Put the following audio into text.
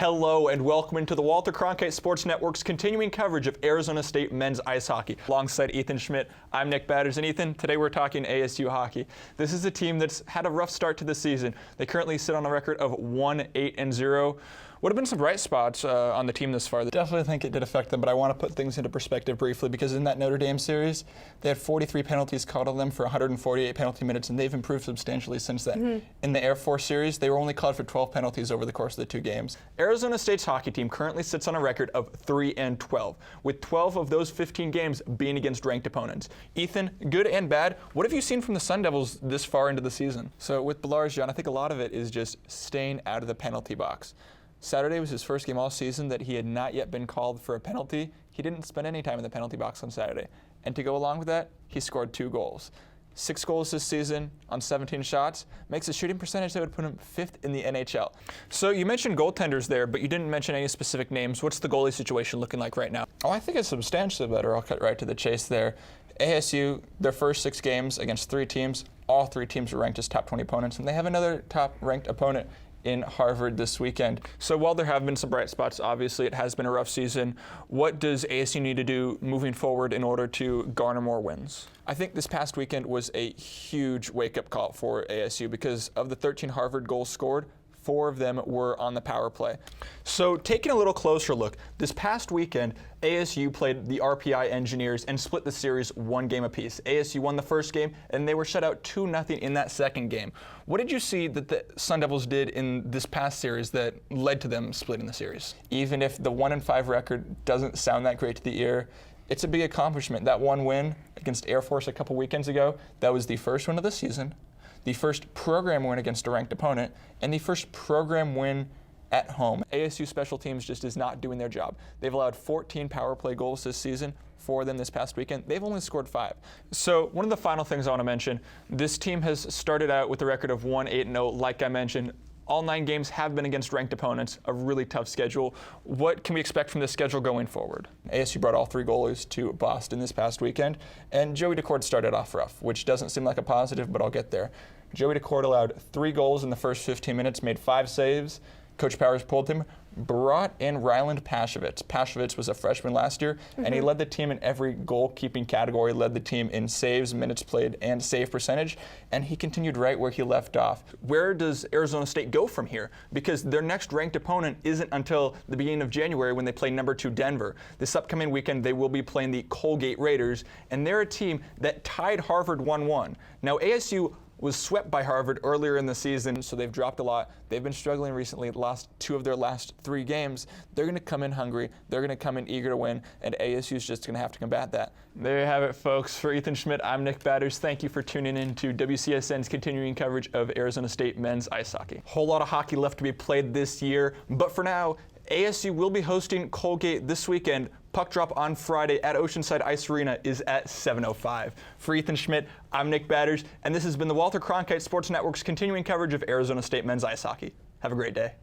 Hello and welcome into the Walter Cronkite Sports Network's continuing coverage of Arizona State men's ice hockey. Alongside Ethan Schmidt, I'm Nick Batters, and Ethan, today we're talking ASU hockey. This is a team that's had a rough start to the season. They currently sit on a record of 1-8-0. What have been some bright spots on the team this far? Definitely think it did affect them, but I want to put things into perspective briefly because in that Notre Dame series, they had 43 penalties called on them for 148 penalty minutes, and they've improved substantially since then. In the Air Force series, they were only called for 12 penalties over the course of the two games. Arizona State's hockey team currently sits on a record of 3-12, with 12 of those 15 games being against ranked opponents. Ethan, good and bad, what have you seen from the Sun Devils this far into the season? So with Belarjan, I think a lot of it is just staying out of the penalty box. Saturday was his first game all season that he had not yet been called for a penalty. He didn't spend any time in the penalty box on Saturday. And to go along with that, he scored 2 goals. 6 goals this season on 17 shots makes a shooting percentage that would put him 5th in the NHL. So you mentioned goaltenders there, but you didn't mention any specific names. What's the goalie situation looking like right now? Oh, I think it's substantially better. I'll cut right to the chase there. ASU, their first 6 games against 3 teams, all 3 teams were ranked as top 20 opponents, and they have another top-ranked opponent in Harvard this weekend. So while there have been some bright spots, obviously it has been a rough season. What does ASU need to do moving forward in order to garner more wins? I think this past weekend was a huge wake-up call for ASU because of the 13 Harvard goals scored, 4 of them were on the power play. So taking a little closer look, this past weekend, ASU played the RPI Engineers and split the series 1 game apiece. ASU won the first game, and they were shut out 2-0 in that second game. What did you see that the Sun Devils did in this past series that led to them splitting the series? Even if the 1-5 record doesn't sound that great to the ear, it's a big accomplishment. That one win against Air Force a couple weekends ago, that was the first win of the season, the first program win against a ranked opponent, and the first program win at home. ASU special teams just is not doing their job. They've allowed 14 power play goals this season. For them this past weekend, they've only scored 5. So one of the final things I want to mention, this team has started out with a record of 1-8-0, like I mentioned. All 9 games have been against ranked opponents, a really tough schedule. What can we expect from this schedule going forward? ASU brought all 3 goalies to Boston this past weekend, and Joey Decord started off rough, which doesn't seem like a positive, but I'll get there. Joey Decord allowed 3 goals in the first 15 minutes, made 5 saves. Coach Powers pulled him, brought in Ryland Pashevitz. Pashevitz was a freshman last year, and he led the team in every goalkeeping category, led the team in saves, minutes played, and save percentage, and he continued right where he left off. Where does Arizona State go from here? Because their next ranked opponent isn't until the beginning of January when they play number 2 Denver. This upcoming weekend, they will be playing the Colgate Raiders, and they're a team that tied Harvard 1-1. Now, ASU was swept by Harvard earlier in the season, so they've dropped a lot. They've been struggling recently, lost 2 of their last 3 games. They're going to come in hungry. They're going to come in eager to win, and ASU is just going to have to combat that. There you have it, folks. For Ethan Schmidt, I'm Nick Batters. Thank you for tuning in to WCSN's continuing coverage of Arizona State men's ice hockey. Whole lot of hockey left to be played this year, but for now, ASU will be hosting Colgate this weekend. Puck drop on Friday at Oceanside Ice Arena is at 7:05. For Ethan Schmidt, I'm Nick Batters, and this has been the Walter Cronkite Sports Network's continuing coverage of Arizona State men's ice hockey. Have a great day.